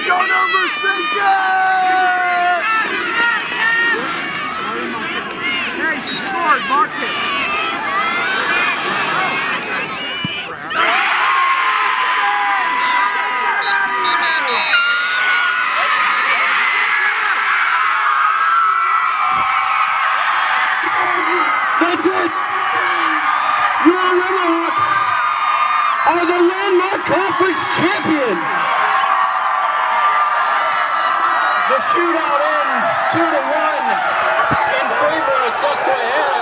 Don't overthink it! Hey, she scored. Mark it. That's it! Your Riverhawks are the Landmark Conference champions! The shootout ends 2-1 in favor of Susquehanna.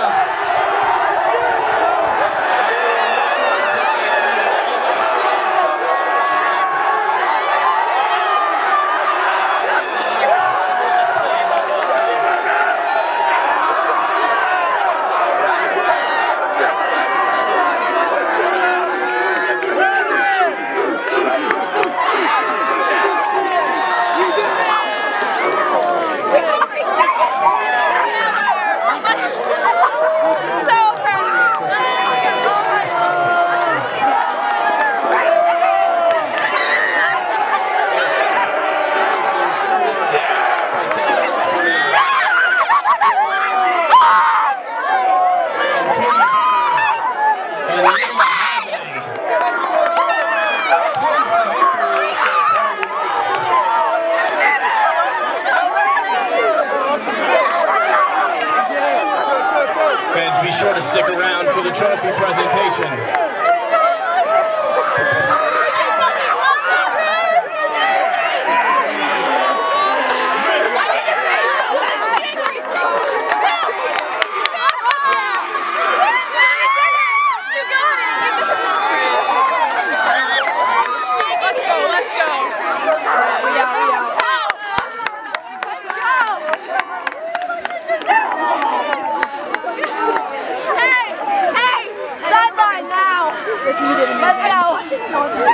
Fans, be sure to stick around for the trophy presentation. Let's go.